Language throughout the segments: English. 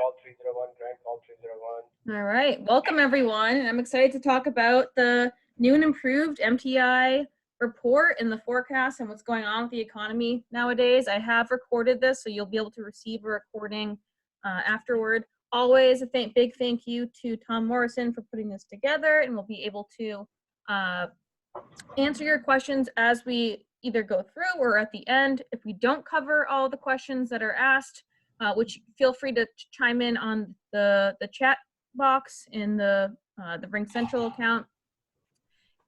call 301, Grant call 301. All right, welcome everyone. I'm excited to talk about the new and improved MTI report and the forecast and what's going on with the economy nowadays. I have recorded this, so you'll be able to receive a recording afterward. Always a big thank you to Tom Morrison for putting this together, and we'll be able to answer your questions as we either go through or at the end. If we don't cover all the questions that are asked, which feel free to chime in on the chat box in the Ring Central account,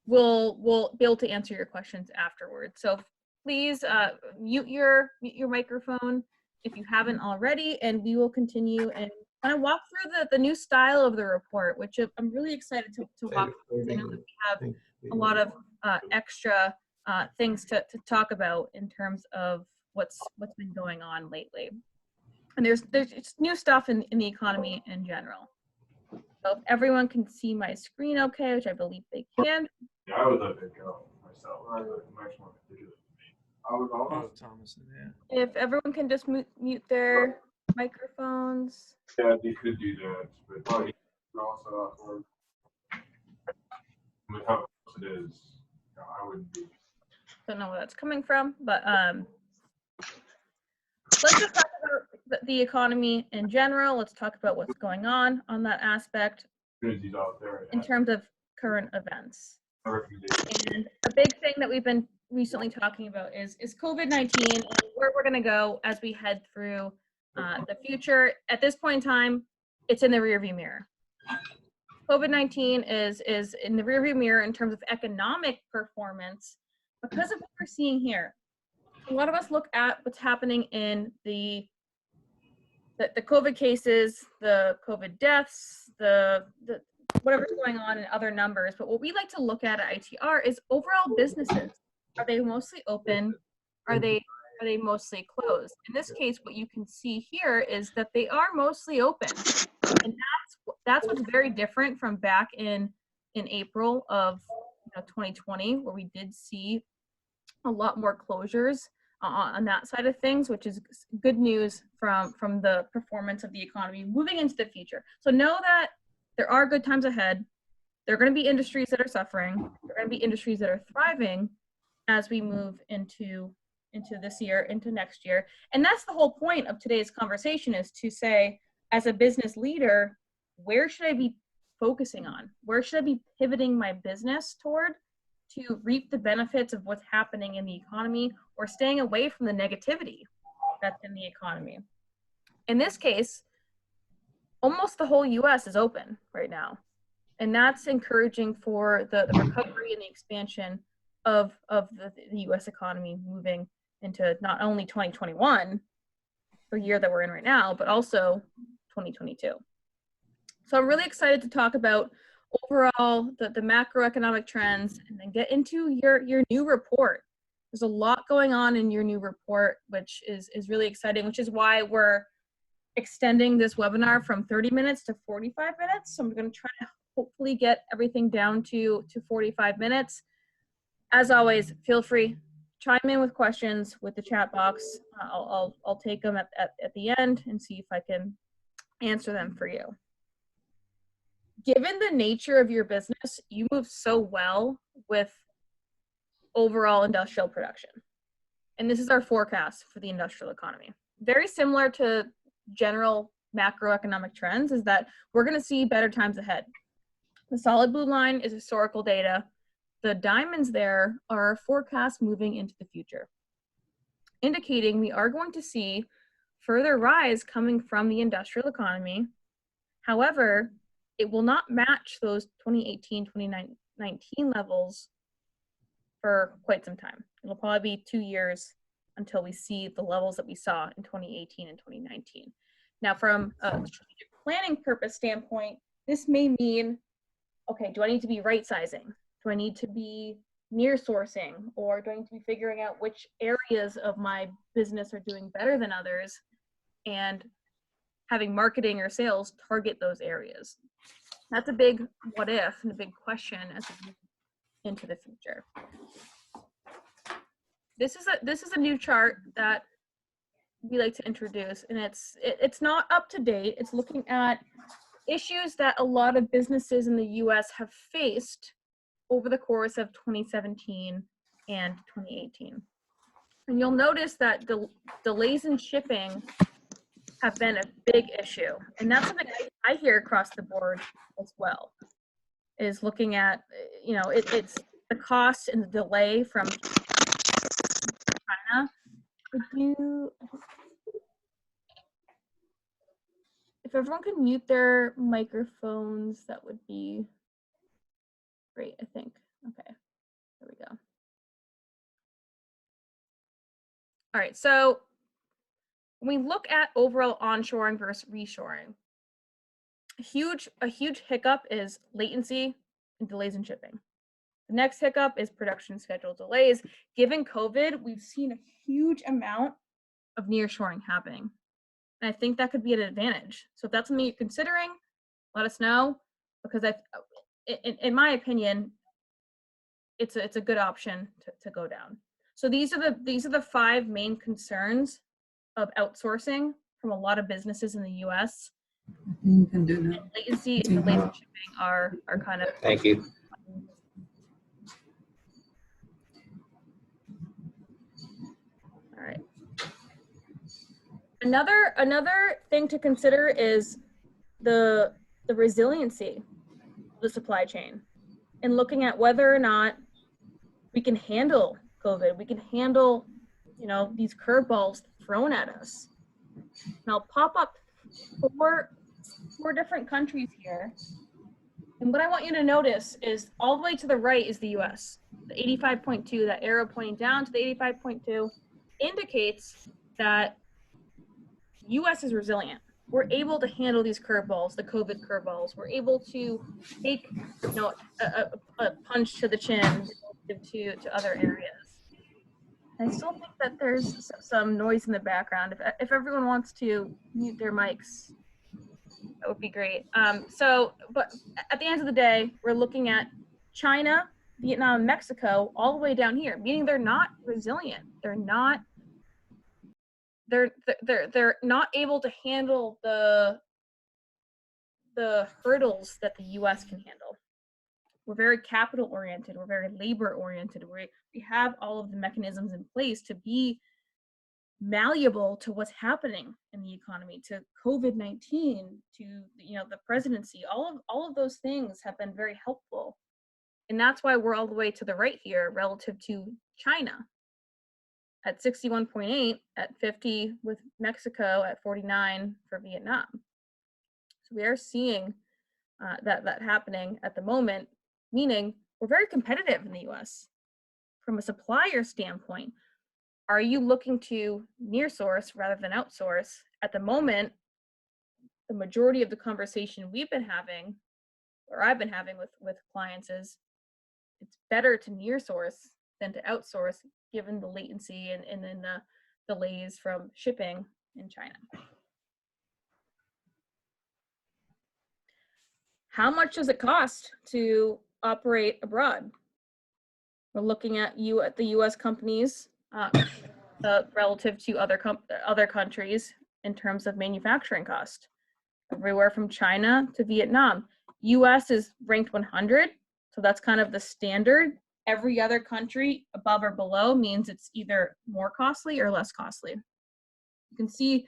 we'll be able to answer your questions afterwards. So please mute your microphone if you haven't already, and we will continue and kind of walk through the new style of the report, which I'm really excited to walk through. I know that we have a lot of extra things to talk about in terms of what's been going on lately. And there's just new stuff in the economy in general. So if everyone can see my screen okay, which I believe they can. Yeah, I would let it go myself. I would much more to do it. I would almost. Thomas, yeah. If everyone can just mute their microphones. Yeah, they could do that, but probably also awkward. With how close it is, I wouldn't be. Don't know where that's coming from, but let's just talk about the economy in general. Let's talk about what's going on that aspect in terms of current events. And a big thing that we've been recently talking about is COVID-19 and where we're going to go as we head through the future. At this point in time, it's in the rearview mirror. COVID-19 is in the rearview mirror in terms of economic performance because of what we're seeing here. A lot of us look at what's happening in the COVID cases, the COVID deaths, the whatever's going on in other numbers. But what we like to look at ITR is overall businesses. Are they mostly open? Are they mostly closed? In this case, what you can see here is that they are mostly open. And that's what's very different from back in April of 2020, where we did see a lot more closures on that side of things, which is good news from the performance of the economy moving into the future. So know that there are good times ahead. There are going to be industries that are suffering. There are going to be industries that are thriving as we move into this year, into next year. And that's the whole point of today's conversation, is to say, as a business leader, where should I be focusing on? Where should I be pivoting my business toward to reap the benefits of what's happening in the economy, or staying away from the negativity that's in the economy? In this case, almost the whole US is open right now. And that's encouraging for the recovery and the expansion of the US economy moving into not only 2021, the year that we're in right now, but also 2022. So I'm really excited to talk about overall the macroeconomic trends, and then get into your new report. There's a lot going on in your new report, which is really exciting, which is why we're extending this webinar from 30 minutes to 45 minutes. So I'm going to try to hopefully get everything down to 45 minutes. As always, feel free, chime in with questions with the chat box. I'll take them at the end and see if I can answer them for you. Given the nature of your business, you move so well with overall industrial production. And this is our forecast for the industrial economy. Very similar to general macroeconomic trends, is that we're going to see better times ahead. The solid blue line is historical data. The diamonds there are forecasts moving into the future, indicating we are going to see further rise coming from the industrial economy. However, it will not match those 2018, 2019 levels for quite some time. It'll probably be 2 years until we see the levels that we saw in 2018 and 2019. Now, from a strategic planning purpose standpoint, this may mean, okay, do I need to be right sizing? Do I need to be near sourcing? Or do I need to be figuring out which areas of my business are doing better than others, and having marketing or sales target those areas? That's a big what if and a big question as we move into the future. This is a new chart that we like to introduce, and it's not up to date. It's looking at issues that a lot of businesses in the US have faced over the course of 2017 and 2018. And you'll notice that delays in shipping have been a big issue. And that's something I hear across the board as well, is looking at, you know, it's the cost and the delay from China. If everyone could mute their microphones, that would be great, I think. Okay, there we go. All right, so when we look at overall onshoring versus reshoring, a huge hiccup is latency and delays in shipping. The next hiccup is production schedule delays. Given COVID, we've seen a huge amount of nearshoring happening. And I think that could be an advantage. So if that's something you're considering, let us know, because in my opinion, it's a good option to go down. So these are the 5 main concerns of outsourcing from a lot of businesses in the US. You can do that. Latency and delays in shipping are kind of. Thank you. All right. Another thing to consider is the resiliency of the supply chain, and looking at whether or not we can handle COVID. We can handle, you know, these curveballs thrown at us. And I'll pop up four different countries here. And what I want you to notice is all the way to the right is the US. The 85.2, that arrow pointing down to the 85.2 indicates that US is resilient. We're able to handle these curveballs, the COVID curveballs. We're able to take, you know, a punch to the chin to other areas. I still think that there's some noise in the background. If everyone wants to mute their mics, that would be great. But at the end of the day, we're looking at China, Vietnam, Mexico, all the way down here, meaning they're not resilient. They're not able to handle the hurdles that the US can handle. We're very capital oriented, we're very labor oriented. We have all of the mechanisms in place to be malleable to what's happening in the economy, to COVID-19, to, you know, the presidency. All of those things have been very helpful. And that's why we're all the way to the right here relative to China at 61.8, at 50 with Mexico, at 49 for Vietnam. So we are seeing that happening at the moment, meaning we're very competitive in the US. From a supplier standpoint, are you looking to near source rather than outsource? At the moment, the majority of the conversation we've been having, or I've been having with clients, is it's better to near source than to outsource, given the latency and then the delays from shipping in China. How much does it cost to operate abroad? We're looking at the U.S. companies relative to other countries in terms of manufacturing cost. Everywhere from China to Vietnam. U.S. is ranked 100, so that's kind of the standard. Every other country above or below means it's either more costly or less costly. You can see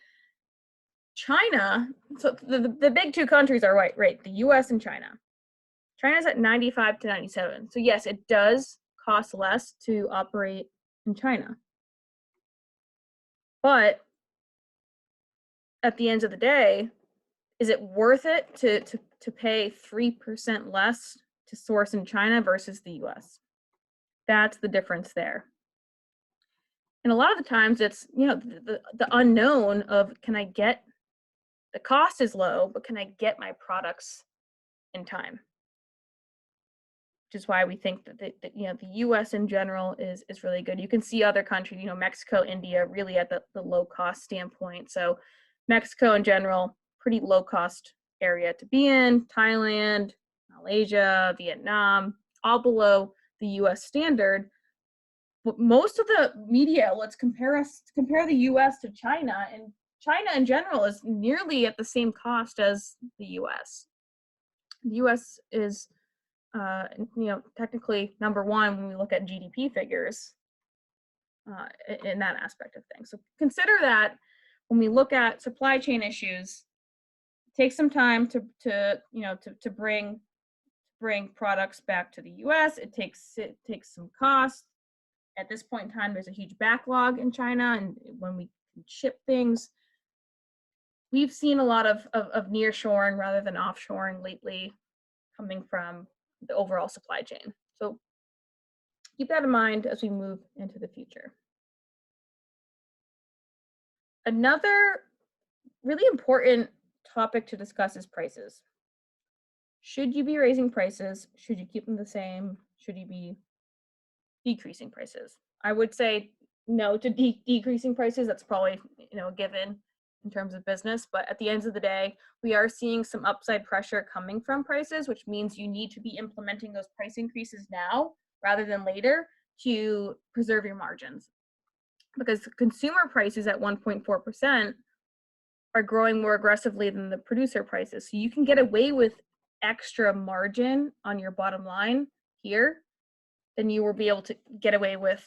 China, so the big 2 countries are right, the US and China. China's at 95 to 97. So yes, it does cost less to operate in China. But at the end of the day, is it worth it to pay 3% less to source in China versus the US? That's the difference there. And a lot of the times it's, you know, the unknown of, can I get, the cost is low, but can I get my products in time? Which is why we think that you know, the US in general is really good. You can see other countries, you know, Mexico, India, really at the low cost standpoint. So Mexico in general, pretty low cost area to be in. Thailand, Malaysia, Vietnam, all below the US standard. most of the media outlets compare the US to China, and China in general is nearly at the same cost as the US. The US is, technically number one when we look at GDP figures in that aspect of things. So consider that when we look at supply chain issues, take some time to bring products back to the US. It takes some cost. At this point in time, there's a huge backlog in China, and when we ship things, we've seen a lot of nearshoring rather than offshoring lately, coming from the overall supply chain. So keep that in mind as we move into the future. Another really important topic to discuss is prices. Should you be raising prices? Should you keep them the same? Should you be decreasing prices? I would say no to decreasing prices. That's probably a given in terms of business, but at the end of the day, we are seeing some upside pressure coming from prices, which means you need to be implementing those price increases now rather than later to preserve your margins. Because consumer prices at 1.4% are growing more aggressively than the producer prices. So you can get away with extra margin on your bottom line here than you will be able to get away with,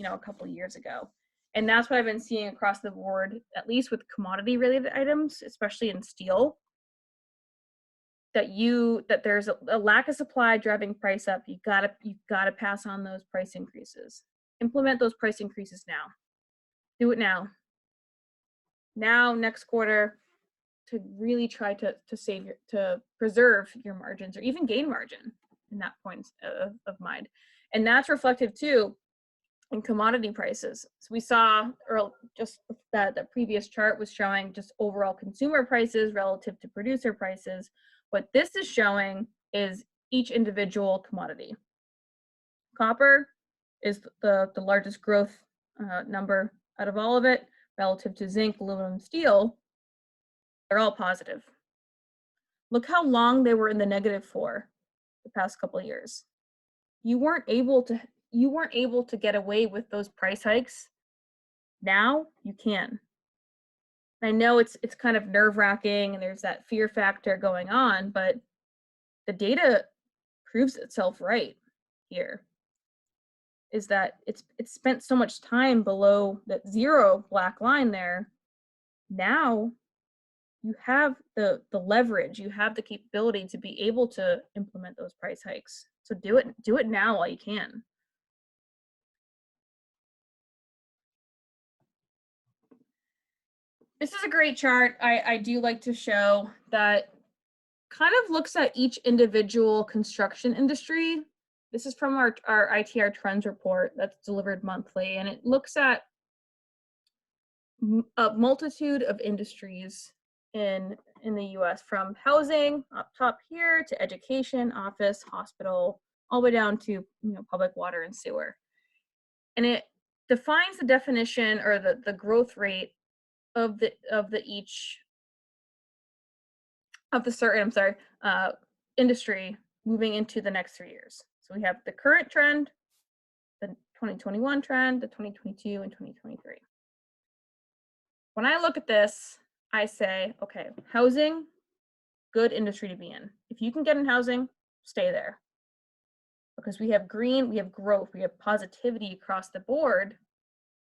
a couple of years ago. And that's what I've been seeing across the board, at least with commodity related items, especially in steel, that there's a lack of supply driving price up. You've got to pass on those price increases. Implement those price increases now. Do it now. Now, next quarter, to really try to preserve your margins or even gain margin in that point of mind. And that's reflective too in commodity prices. So we saw, or just that the previous chart was showing just overall consumer prices relative to producer prices. What this is showing is each individual commodity. Copper is the largest growth number out of all of it relative to zinc, aluminum, steel. They're all positive. Look how long they were in the negative for the past couple of years. You weren't able to get away with those price hikes. Now you can. I know it's kind of nerve-wracking and there's that fear factor going on, but the data proves itself right here. Is that it's spent so much time below that zero black line there. Now you have the leverage, you have the capability to be able to implement those price hikes. So do it now while you can. This is a great chart. I do like to show that kind of looks at each individual construction industry. This is from our ITR trends report that's delivered monthly, and it looks at a multitude of industries in the US, from housing up top here to education, office, hospital, all the way down to public water and sewer. And it defines the definition or the growth rate of the industry moving into the next 3 years. So we have the current trend, the 2021 trend, the 2022 and 2023. When I look at this, I say, okay, housing, good industry to be in. If you can get in housing, stay there. Because we have green, we have growth, we have positivity across the board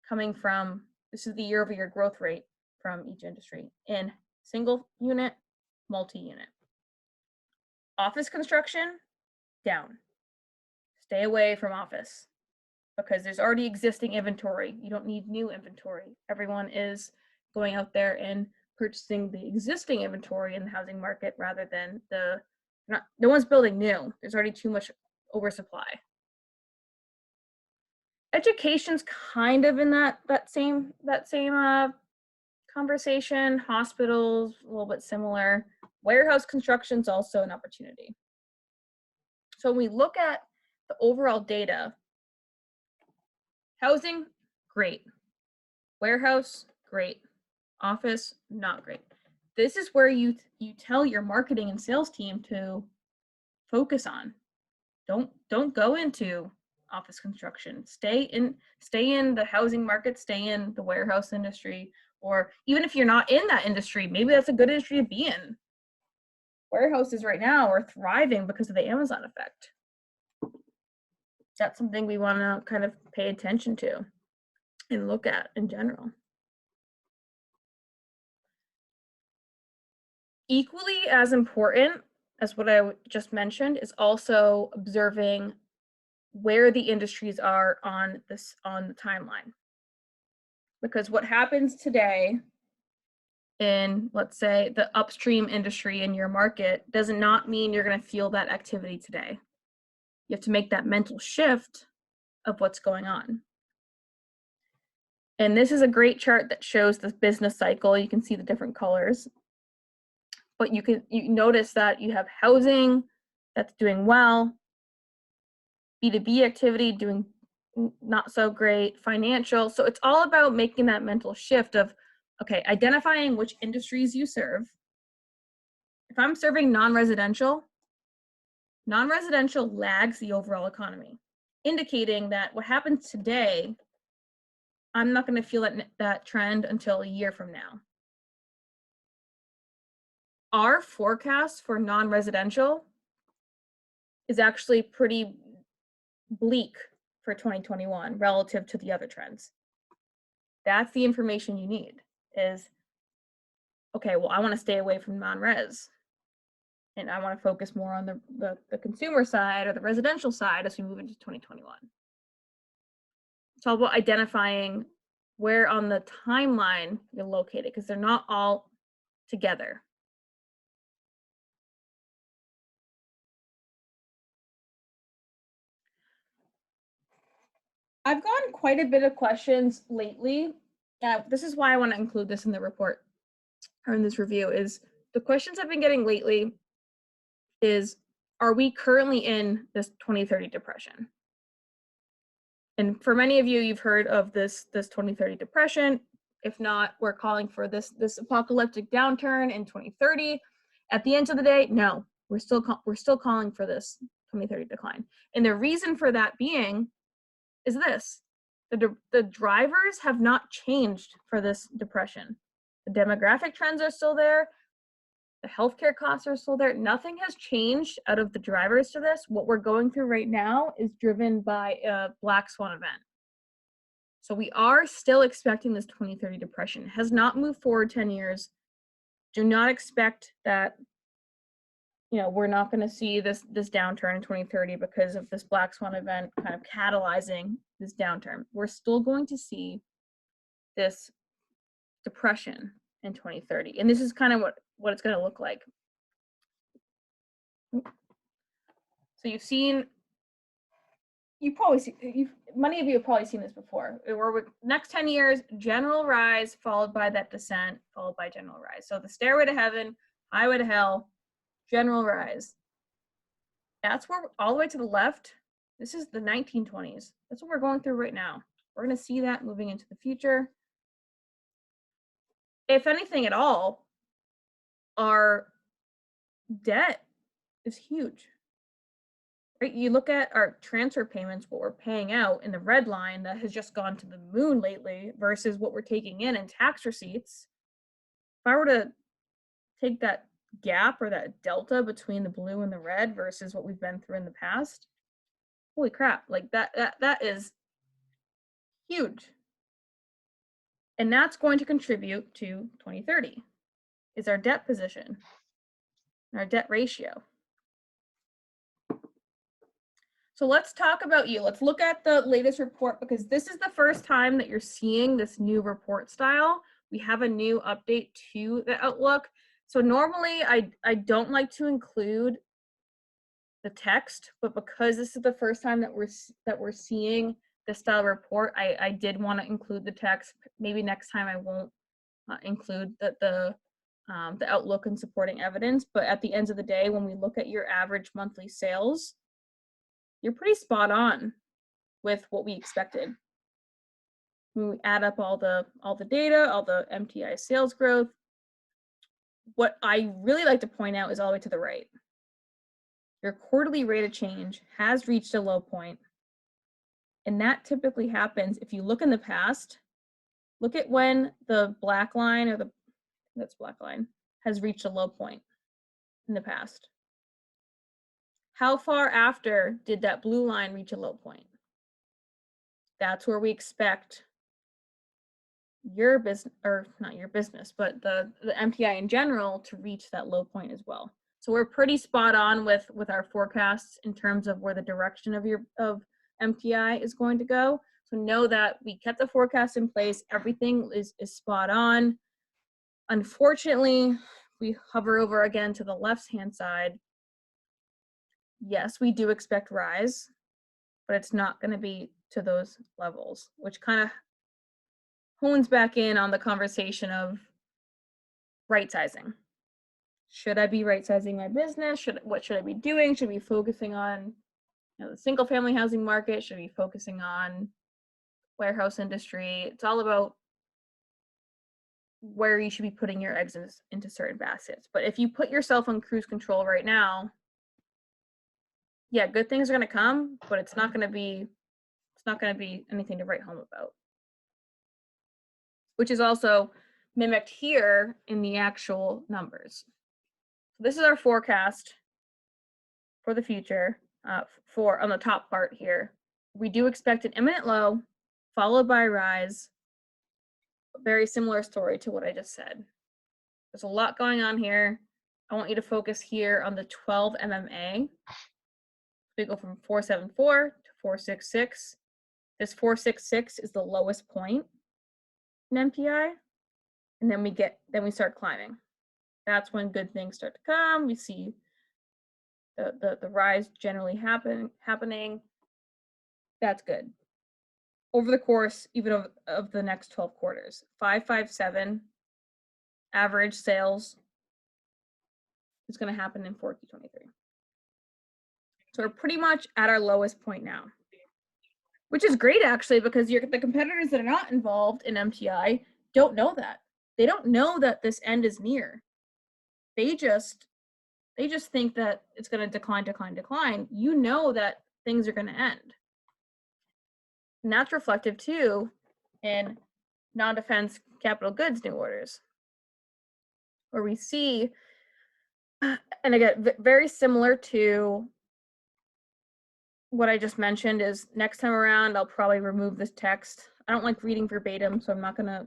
coming from, this is the year-over-year growth rate from each industry in single unit, multi-unit. Office construction, down. Stay away from office because there's already existing inventory. You don't need new inventory. Everyone is going out there and purchasing the existing inventory in the housing market rather than no one's building new. There's already too much oversupply. Education's kind of in that same conversation. Hospitals, a little bit similar. Warehouse construction's also an opportunity. So when we look at the overall data, housing, great. Warehouse, great. Office, not great. This is where you tell your marketing and sales team to focus on. Don't go into office construction. Stay in the housing market, stay in the warehouse industry, or even if you're not in that industry, maybe that's a good industry to be in. Warehouses right now are thriving because of the Amazon effect. That's something we want to kind of pay attention to and look at in general. Equally as important as what I just mentioned is also observing where the industries are on the timeline. Because what happens today in, let's say, the upstream industry in your market does not mean you're going to feel that activity today. You have to make that mental shift of what's going on. And this is a great chart that shows the business cycle. You can see the different colors. But you notice that you have housing that's doing well, B2B activity doing not so great, financial. So it's all about making that mental shift of, okay, identifying which industries you serve. If I'm serving non-residential lags the overall economy, indicating that what happens today, I'm not going to feel that trend until a year from now. Our forecast for non-residential is actually pretty bleak for 2021 relative to the other trends. That's the information you need is, okay, well, I want to stay away from non-res and I want to focus more on the consumer side or the residential side as we move into 2021. It's all about identifying where on the timeline you're located because they're not all together. I've gotten quite a bit of questions lately. This is why I want to include this in the report or in this review is the questions I've been getting lately is, are we currently in this 2030 depression? And for many of you, you've heard of this 2030 depression. If not, we're calling for this apocalyptic downturn in 2030. At the end of the day, no, we're still calling for this 2030 decline. And the reason for that being is this: the drivers have not changed for this depression. The demographic trends are still there. The healthcare costs are still there. Nothing has changed out of the drivers to this. What we're going through right now is driven by a black swan event. So we are still expecting this 2030 depression. It has not moved forward 10 years. Do not expect that, we're not going to see this downturn in 2030 because of this black swan event kind of catalyzing this downturn. We're still going to see this depression in 2030. And this is kind of what it's going to look like. So many of you have probably seen this before. We're next 10 years, general rise followed by that descent, followed by general rise. So the stairway to heaven, highway to hell, general rise. That's where all the way to the left, this is the 1920s. That's what we're going through right now. We're going to see that moving into the future. If anything at all, our debt is huge. Right? You look at our transfer payments, what we're paying out in the red line that has just gone to the moon lately versus what we're taking in tax receipts. If I were to take that gap or that delta between the blue and the red versus what we've been through in the past, holy crap, like that is huge. And that's going to contribute to 2030 is our debt position, our debt ratio. So let's talk about you. Let's look at the latest report because this is the first time that you're seeing this new report style. We have a new update to the Outlook. So normally I don't like to include the text, but because this is the first time that we're seeing this style report, I did want to include the text. Maybe next time I won't include the Outlook and supporting evidence. But at the end of the day, when we look at your average monthly sales, you're pretty spot on with what we expected. When we add up all the data, all the MTI sales growth, what I really like to point out is all the way to the right. Your quarterly rate of change has reached a low point. And that typically happens if you look in the past, look at when the black line or that's black line has reached a low point in the past. How far after did that blue line reach a low point? That's where we expect your business, or not your business, but the MTI in general to reach that low point as well. So we're pretty spot on with our forecasts in terms of where the direction of MTI is going to go. So know that we kept the forecast in place. Everything is spot on. Unfortunately, we hover over again to the left-hand side. Yes, we do expect rise, but it's not going to be to those levels, which kind of hones back in on the conversation of right sizing. Should I be right sizing my business? What should I be doing? Should I be focusing on the single family housing market? Should I be focusing on warehouse industry? It's all about where you should be putting your eggs into certain baskets. But if you put yourself on cruise control right now, yeah, good things are going to come, but it's not going to be anything to write home about. Which is also mimicked here in the actual numbers. So this is our forecast for the future for on the top part here. We do expect an imminent low followed by a rise. Very similar story to what I just said. There's a lot going on here. I want you to focus here on the 12 MMA. We go from 474 to 466. This 466 is the lowest point in MPI, and then we start climbing. That's when good things start to come. We see the rise generally happening. That's good. Over the course, even of the next 12 quarters, 557 average sales is going to happen in 4Q23. So we're pretty much at our lowest point now, which is great actually, because the competitors that are not involved in MTI don't know that. They don't know that this end is near. They just think that it's going to decline. You know that things are going to end. And that's reflective too in non-defense capital goods new orders, where we see, and again, very similar to what I just mentioned, is next time around I'll probably remove this text. I don't like reading verbatim, so I'm not gonna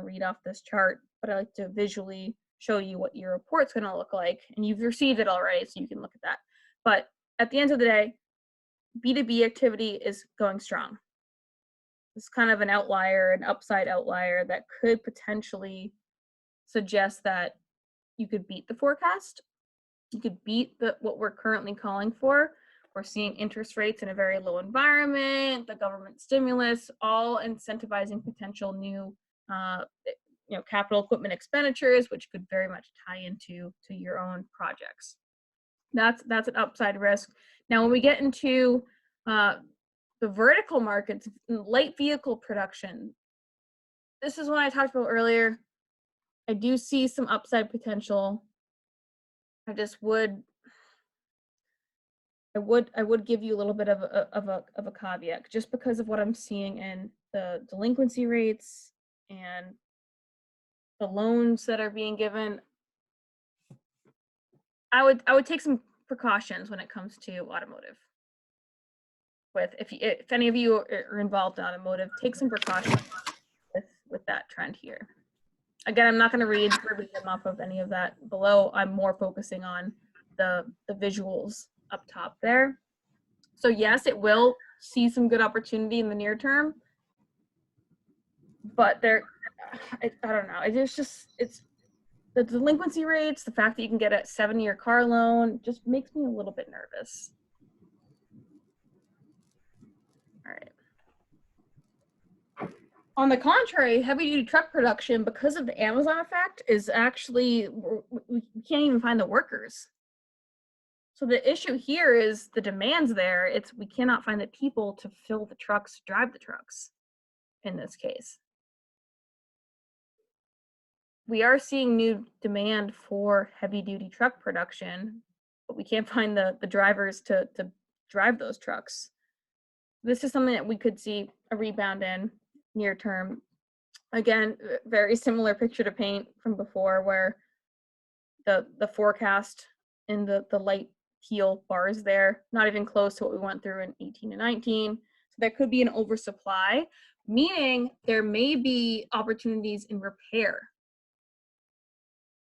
read off this chart, but I like to visually show you what your report's gonna look like, and you've received it already, so you can look at that. But at the end of the day, B2B activity is going strong. It's kind of an outlier, an upside outlier that could potentially suggest that you could beat the forecast. You could beat what we're currently calling for. We're seeing interest rates in a very low environment, the government stimulus, all incentivizing potential new capital equipment expenditures, which could very much tie into your own projects. That's an upside risk. Now, when we get into the vertical markets, light vehicle production, this is what I talked about earlier. I do see some upside potential. I would give you a little bit of a caveat, just because of what I'm seeing in the delinquency rates and the loans that are being given. I would take some precautions when it comes to automotive. If any of you are involved in automotive, take some precautions with that trend here. Again, I'm not going to read verbatim off of any of that below. I'm more focusing on the visuals up top there. So yes, it will see some good opportunity in the near term, but I don't know. It's the delinquency rates, the fact that you can get a 7-year car loan just makes me a little bit nervous. All right. On the contrary, heavy-duty truck production, because of the Amazon effect, is actually, we can't even find the workers. So the issue here is the demand's there. We cannot find the people to fill the trucks, drive the trucks in this case. We are seeing new demand for heavy-duty truck production, but we can't find the drivers to drive those trucks. This is something that we could see a rebound in near term. Again, very similar picture to paint from before, where the forecast in the light teal bars there, not even close to what we went through in 18 and 19. So there could be an oversupply, meaning there may be opportunities in repair.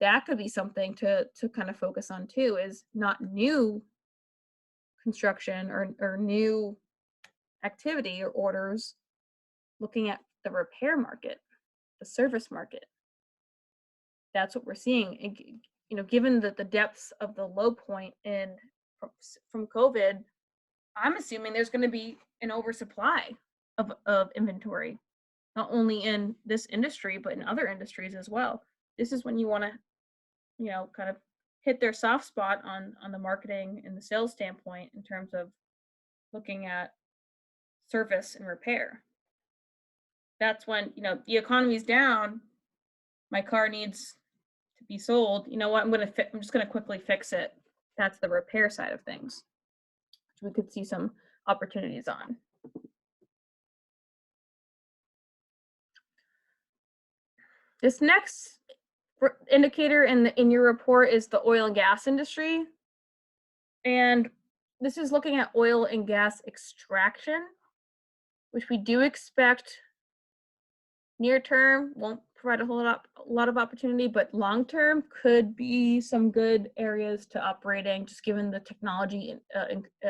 That could be something to kind of focus on too, is not new construction or new activity or orders, looking at the repair market, the service market. That's what we're seeing. You know, given that the depths of the low point from COVID, I'm assuming there's going to be an oversupply of inventory, not only in this industry, but in other industries as well. This is when you want to, you know, kind of hit their soft spot on the marketing and the sales standpoint in terms of looking at service and repair. That's when, you know, the economy's down, my car needs to be sold. You know what, I'm just going to quickly fix it. That's the repair side of things, which we could see some opportunities on. This next indicator in your report is the oil and gas industry. And this is looking at oil and gas extraction, which we do expect near term won't provide a lot of opportunity, but long term could be some good areas to operating, just given the technology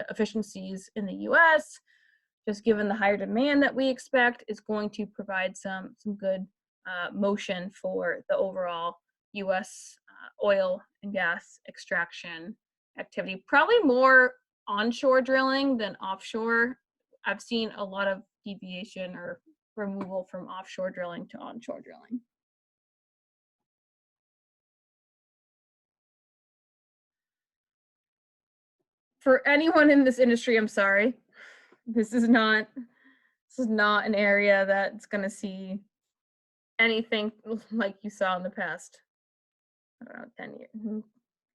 efficiencies in the US, just given the higher demand that we expect is going to provide some good motion for the overall US oil and gas extraction activity. Probably more onshore drilling than offshore. I've seen a lot of deviation or removal from offshore drilling to onshore drilling. For anyone in this industry, I'm sorry. This is not an area that's going to see anything like you saw in the past, I don't know, 10 years,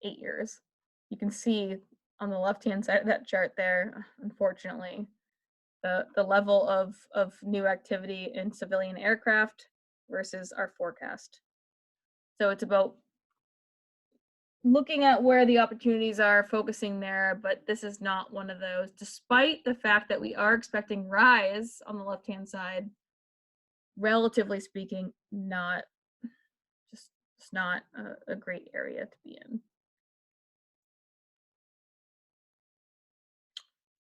8 years. You can see on the left-hand side of that chart there, unfortunately, the level of new activity in civilian aircraft versus our forecast. So it's about looking at where the opportunities are, focusing there, but this is not one of those, despite the fact that we are expecting rise on the left-hand side. Relatively speaking, it's not a great area to be in.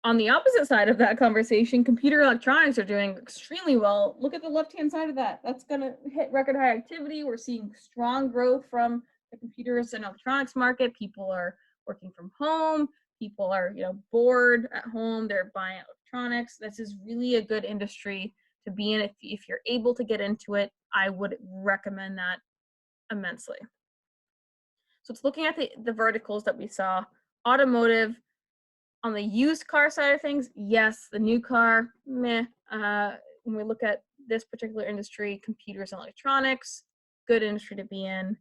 On the opposite side of that conversation, computer electronics are doing extremely well. Look at the left-hand side of that. That's going to hit record high activity. We're seeing strong growth from the computers and electronics market. People are working from home. People are, you know, bored at home. They're buying electronics. This is really a good industry to be in. If you're able to get into it, I would recommend that immensely. So it's looking at the verticals that we saw. Automotive. On the used car side of things, yes. The new car, meh. When we look at this particular industry, computers and electronics, good industry to be in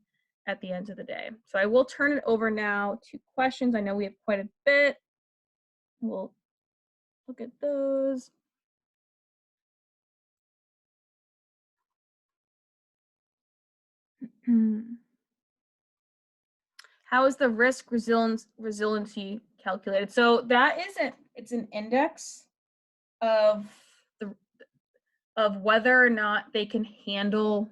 at the end of the day. So I will turn it over now to questions. I know we have quite a bit. We'll look at those. How is the risk resiliency calculated? So that it's an index of whether or not they can handle.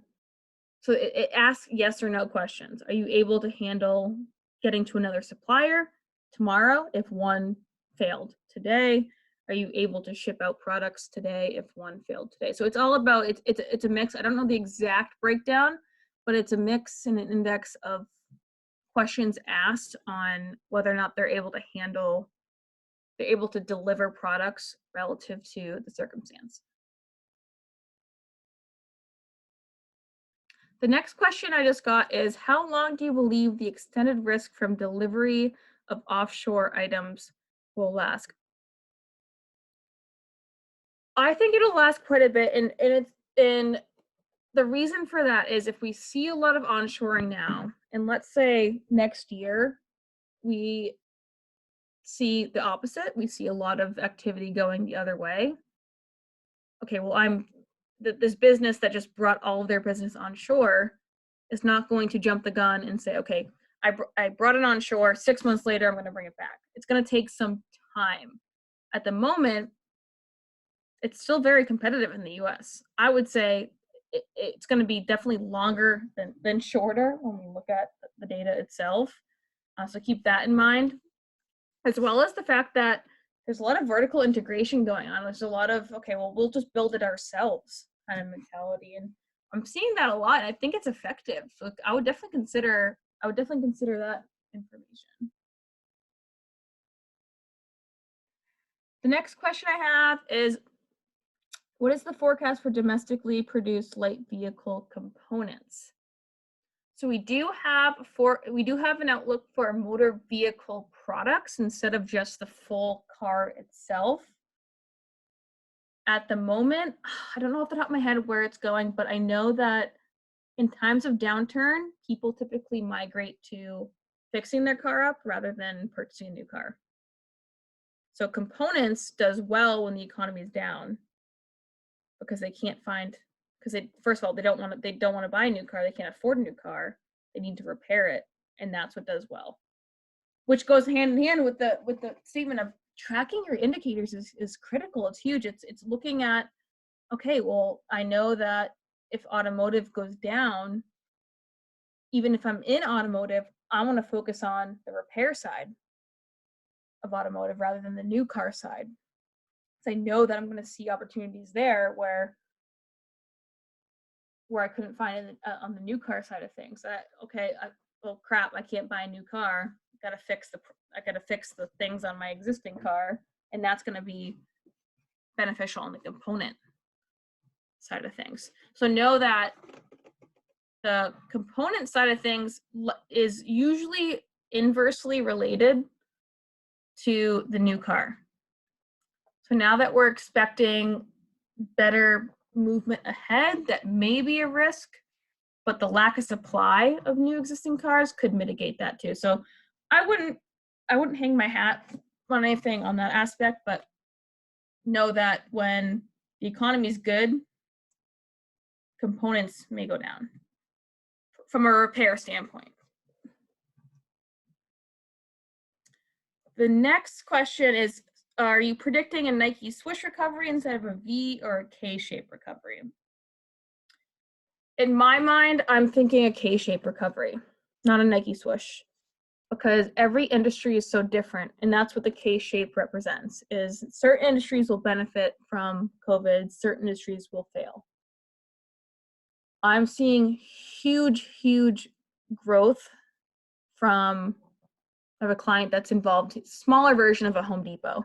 So it asks yes or no questions. Are you able to handle getting to another supplier tomorrow if one failed today? Are you able to ship out products today if one failed today? So it's all about, it's a mix. I don't know the exact breakdown, but it's a mix and an index of questions asked on whether or not they're able to deliver products relative to the circumstance. The next question I just got is, how long do you believe the extended risk from delivery of offshore items will last? I think it'll last quite a bit, and the reason for that is if we see a lot of onshoring now, and let's say next year we see the opposite. We see a lot of activity going the other way. Okay, well, this business that just brought all of their business onshore is not going to jump the gun and say, okay, I brought it onshore, 6 months later, I'm going to bring it back. It's going to take some time. At the moment, it's still very competitive in the US. I would say it's going to be definitely longer than shorter when we look at the data itself. So keep that in mind, as well as the fact that there's a lot of vertical integration going on. There's a lot of, okay, well, we'll just build it ourselves kind of mentality. And I'm seeing that a lot. I think it's effective. So I would definitely consider that information. The next question I have is, what is the forecast for domestically produced light vehicle components? So we do have an outlook for motor vehicle products instead of just the full car itself. At the moment, I don't know off the top of my head where it's going, but I know that in times of downturn, people typically migrate to fixing their car up rather than purchasing a new car. So components does well when the economy is down because they can't find, because first of all, they don't want to buy a new car. They can't afford a new car. They need to repair it, and that's what does well. Which goes hand in hand with the statement of tracking your indicators is critical. It's huge. It's looking at, okay, well, I know that if automotive goes down, even if I'm in automotive, I want to focus on the repair side of automotive rather than the new car side. So I know that I'm going to see opportunities there where I couldn't find it on the new car side of things. Well, crap, I can't buy a new car. I gotta fix the things on my existing car, and that's going to be beneficial on the component side of things. So know that the component side of things is usually inversely related to the new car. So now that we're expecting better movement ahead, that may be a risk, but the lack of supply of new existing cars could mitigate that too. So I wouldn't hang my hat on anything on that aspect, but know that when the economy is good, components may go down from a repair standpoint. The next question is, are you predicting a Nike swoosh recovery instead of a V or a K-shaped recovery? In my mind, I'm thinking a K-shaped recovery, not a Nike swoosh, because every industry is so different, and that's what the K-shape represents, is certain industries will benefit from COVID, certain industries will fail. I'm seeing huge growth from a client that's involved, smaller version of a Home Depot.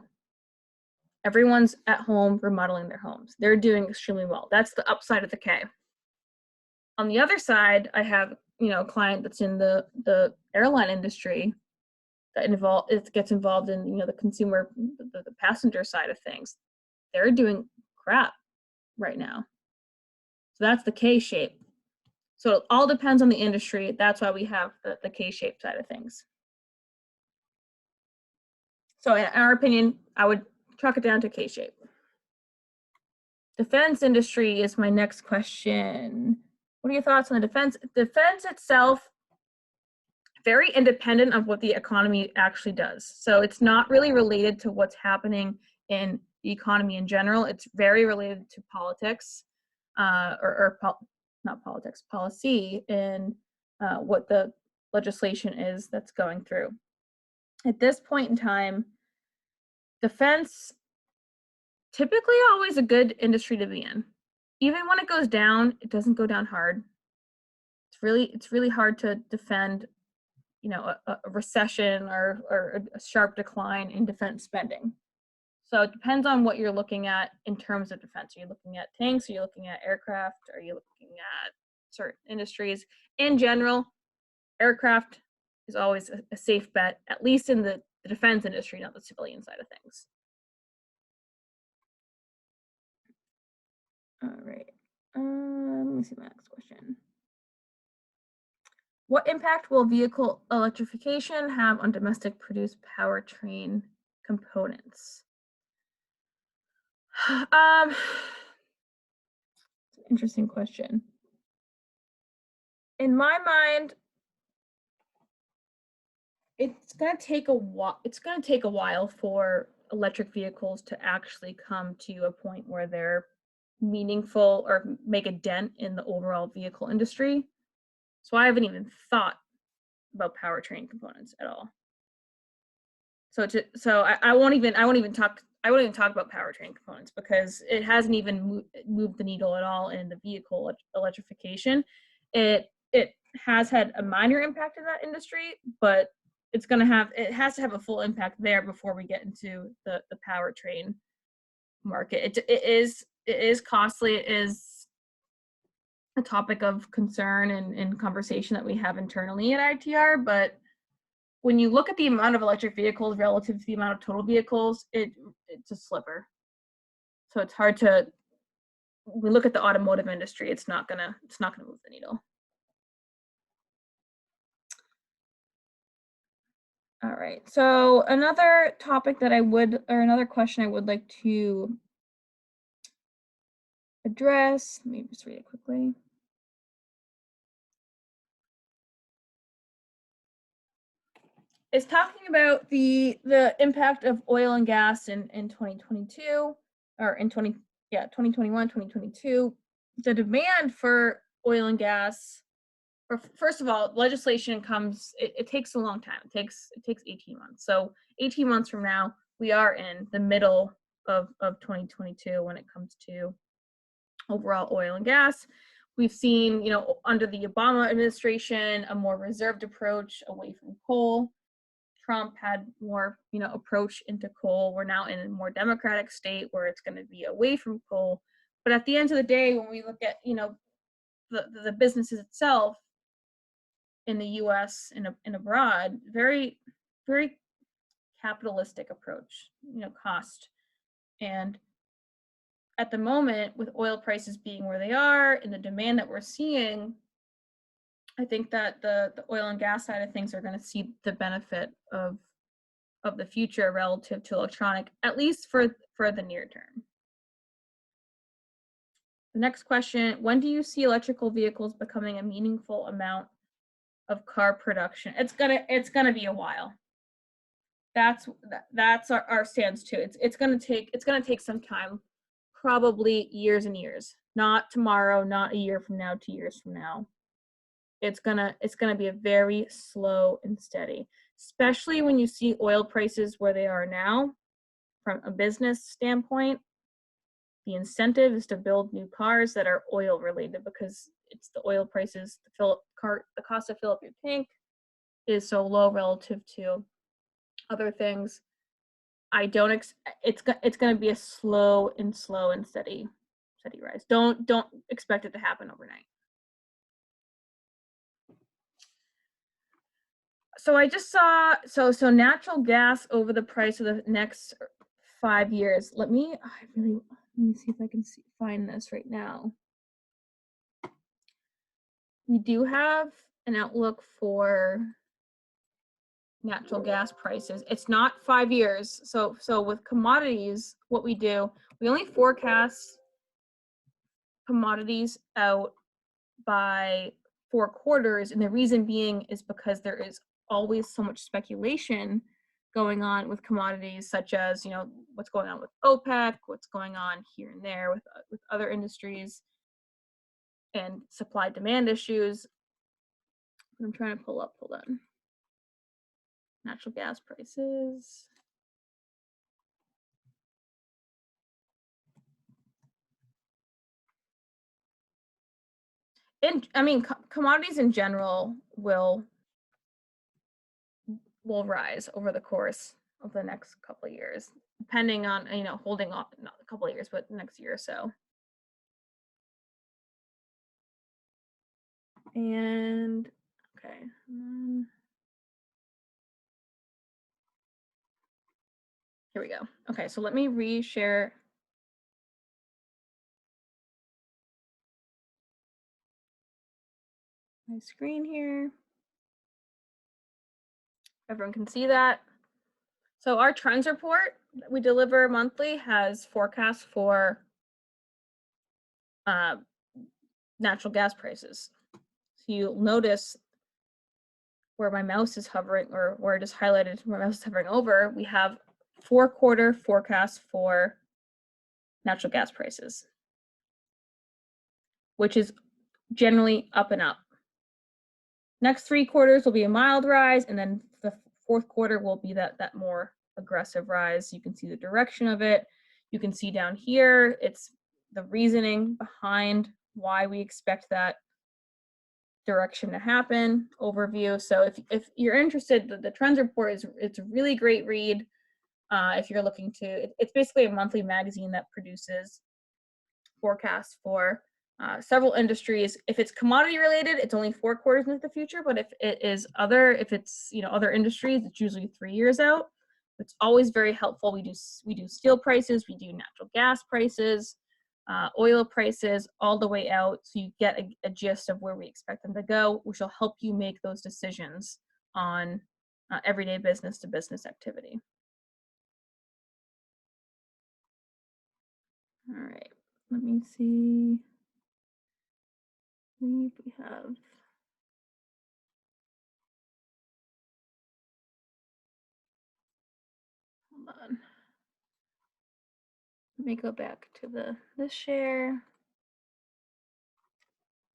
Everyone's at home remodeling their homes. They're doing extremely well. That's the upside of the K. On the other side, I have, a client that's in the airline industry that gets involved in, the consumer, the passenger side of things. They're doing crap right now. So that's the K shape. So it all depends on the industry. That's why we have the K-shaped side of things. So in our opinion, I would chalk it down to K-shape. Defense industry is my next question. What are your thoughts on the defense? Defense itself, very independent of what the economy actually does. So it's not really related to what's happening in the economy in general. It's very related to politics, not politics, policy, and what the legislation is that's going through. At this point in time, defense, typically always a good industry to be in. Even when it goes down, it doesn't go down hard. It's really hard to defend, a recession or a sharp decline in defense spending. So it depends on what you're looking at in terms of defense. Are you looking at tanks? Are you looking at aircraft? Are you looking at certain industries? In general, aircraft is always a safe bet, at least in the defense industry, not the civilian side of things. All right. Let me see my next question. What impact will vehicle electrification have on domestic produced powertrain components. Interesting question. In my mind, it's going to take a while. It's going to take a while for electric vehicles to actually come to a point where they're meaningful or make a dent in the overall vehicle industry. So I haven't even thought about powertrain components at all. So I won't even talk about powertrain components because it hasn't even moved the needle at all in the vehicle electrification. It has had a minor impact in that industry, but it has to have a full impact there before we get into the powertrain market. It is costly. It is a topic of concern and conversation that we have internally at ITR, but when you look at the amount of electric vehicles relative to the amount of total vehicles, it's a sliver. So it's hard to, when we look at the automotive industry, it's not gonna move the needle. All right, so another topic that another question I would like to address, let me just read it quickly. Is talking about the impact of oil and gas in 2022 or in 2021, 2022. The demand for oil and gas, or first of all, legislation comes, it takes a long time. It takes 18 months. So 18 months from now, we are in the middle of 2022 when it comes to overall oil and gas. We've seen, under the Obama administration, a more reserved approach away from coal. Trump had more, approach into coal. We're now in a more democratic state where it's going to be away from coal. But at the end of the day, when we look at, the businesses itself in the U.S. and abroad, very, very capitalistic approach, cost. And at the moment, with oil prices being where they are and the demand that we're seeing, I think that the oil and gas side of things are going to see the benefit of the future relative to electronic, at least for the near term. The next question, when do you see electrical vehicles becoming a meaningful amount of car production? It's gonna be a while. That's our stance too. It's gonna take some time, probably years and years. Not tomorrow, not a year from now, 2 years from now. It's gonna be a very slow and steady, especially when you see oil prices where they are now. From a business standpoint, the incentive is to build new cars that are oil related because it's the oil prices. The cost to fill up your tank is so low relative to other things. It's going to be a slow and steady rise. Don't expect it to happen overnight. So I just saw, so natural gas over the price of the next 5 years. Let me see if I can find this right now. We do have an outlook for natural gas prices. It's not 5 years. So with commodities, what we do, we only forecast commodities out by 4 quarters. And the reason being is because there is always so much speculation going on with commodities, such as, what's going on with OPEC, what's going on here and there with other industries and supply demand issues. I'm trying to hold on. Natural gas prices. Commodities in general will rise over the course of the next couple of years, depending on, holding off, not a couple of years, but the next year or so. And okay. Here we go. Okay, so let me reshare. My screen here. Everyone can see that. So our trends report that we deliver monthly has forecasts for natural gas prices. So you'll notice where my mouse is hovering, or where it is highlighted, where my mouse is hovering over, we have 4-quarter forecasts for natural gas prices, which is generally up and up. Next 3 quarters will be a mild rise, and then the 4th quarter will be that more aggressive rise. You can see the direction of it. You can see down here, it's the reasoning behind why we expect that direction to happen, overview. So if you're interested, the trends report it's a really great read. If you're looking to, it's basically a monthly magazine that produces forecasts for several industries. If it's commodity related, it's only 4 quarters into the future. But if it's other industries, it's usually 3 years out. It's always very helpful. We do steel prices, we do natural gas prices, oil prices, all the way out, so you get a gist of where we expect them to go, which will help you make those decisions on everyday business to business activity. All right, let me see. We have hold on. Let me go back to this share.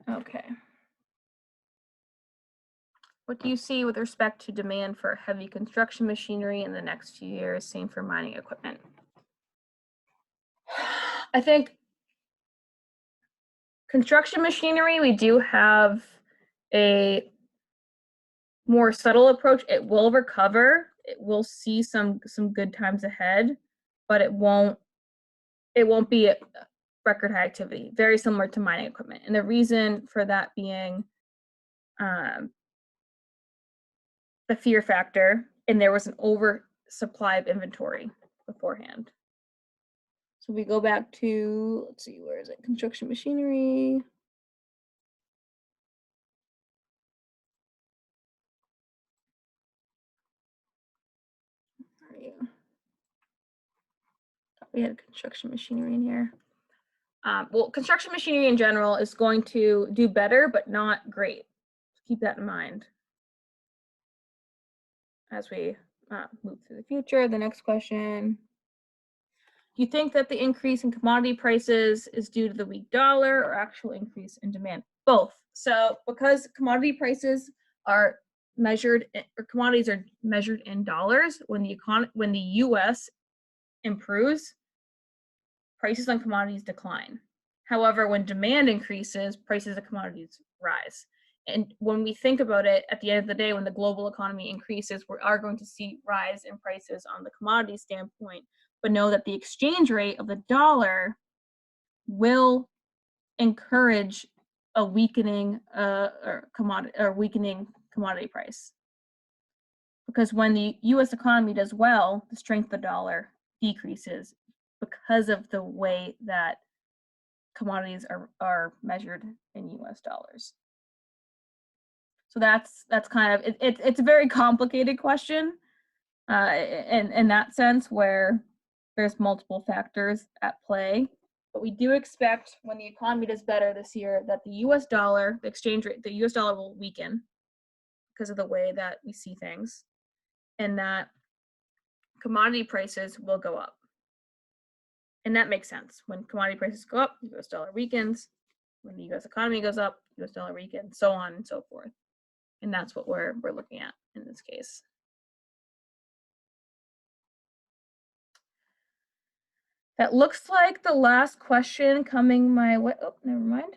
Okay. What do you see with respect to demand for heavy construction machinery in the next few years? Same for mining equipment. I think construction machinery, we do have a more subtle approach. It will recover. It will see some good times ahead, but it won't be a record high activity. Very similar to mining equipment, and the reason for that being the fear factor, and there was an oversupply of inventory beforehand. So we go back to, let's see, where is it? Construction machinery. Where are you? We had construction machinery in here. Well, construction machinery in general is going to do better, but not great. Keep that in mind as we move through the future. The next question. Do you think that the increase in commodity prices is due to the weak dollar or actual increase in demand? Both. So because commodity prices are measured, or commodities are measured in dollars, when the US improves, prices on commodities decline. However, when demand increases, prices of commodities rise. And when we think about it, at the end of the day, when the global economy increases, we are going to see rise in prices on the commodity standpoint, but know that the exchange rate of the dollar will encourage a weakening weakening commodity price. Because when the US economy does well, the strength of the dollar decreases because of the way that commodities are measured in US dollars. So that's kind of it's a very complicated question in that sense, where there's multiple factors at play. But we do expect, when the economy does better this year, that the US dollar, the exchange rate, the US dollar will weaken because of the way that we see things, and that commodity prices will go up. And that makes sense. When commodity prices go up, the US dollar weakens. When the US economy goes up, US dollar weakens, so on and so forth. And that's what we're looking at in this case. That looks like the last question coming my way. Oh, never mind.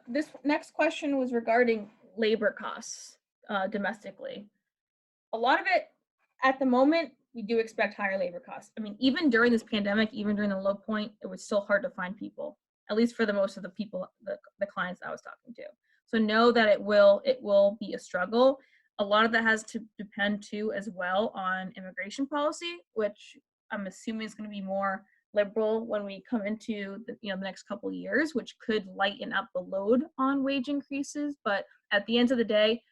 This next question was regarding labor costs domestically. A lot of it, at the moment, we do expect higher labor costs. I mean, even during this pandemic, even during the low point, it was still hard to find people, at least for the most of the people, the clients I was talking to. So know that it will be a struggle. A lot of that has to depend too as well on immigration policy, which I'm assuming is going to be more liberal when we come into the next couple of years, which could lighten up the load on wage increases. But at the end of the day,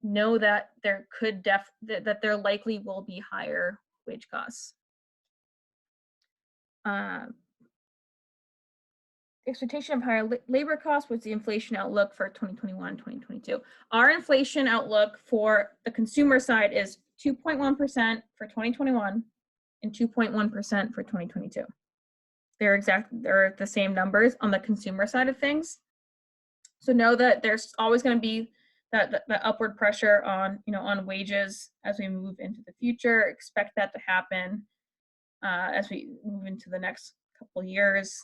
know that there could that there likely will be higher wage costs. Expectation of higher labor costs was the inflation outlook for 2021, 2022. Our inflation outlook for the consumer side is 2.1% for 2021 and 2.1% for 2022. They're the same numbers on the consumer side of things. So know that there's always going to be that upward pressure on, on wages as we move into the future. Expect that to happen as we move into the next couple years.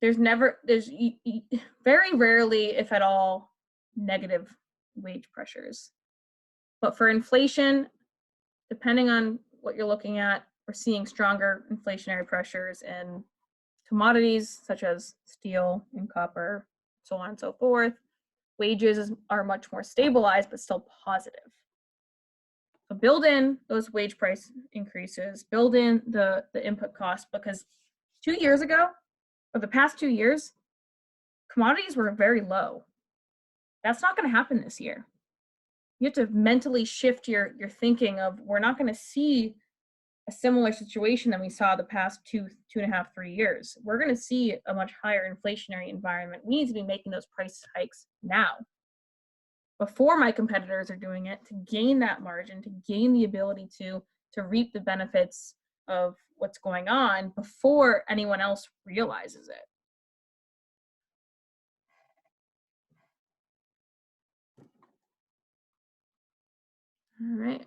There's very rarely, if at all, negative wage pressures. But for inflation, depending on what you're looking at, we're seeing stronger inflationary pressures in commodities such as steel and copper, so on and so forth. Wages are much more stabilized, but still positive. So build in those wage price increases, build in the input costs, because 2 years ago, or the past 2 years, commodities were very low. That's not going to happen this year. You have to mentally shift your thinking of, we're not going to see a similar situation than we saw the past 2.5, 3 years. We're going to see a much higher inflationary environment. We need to be making those price hikes now, before my competitors are doing it, to gain that margin, to gain the ability to reap the benefits of what's going on before anyone else realizes it. All right.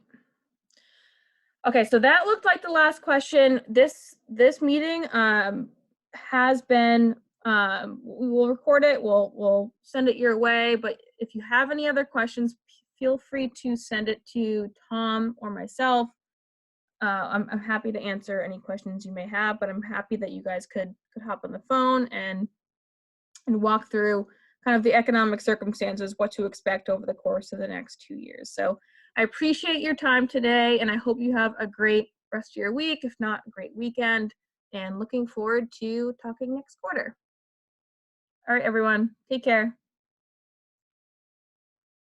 Okay, so that looked like the last question. This meeting has been, we will record it, we'll send it your way, but if you have any other questions, feel free to send it to Tom or myself. I'm happy to answer any questions you may have, but I'm happy that you guys could hop on the phone and walk through kind of the economic circumstances, what to expect over the course of the next 2 years. So I appreciate your time today, and I hope you have a great rest of your week, if not a great weekend, and looking forward to talking next quarter. All right, everyone, take care.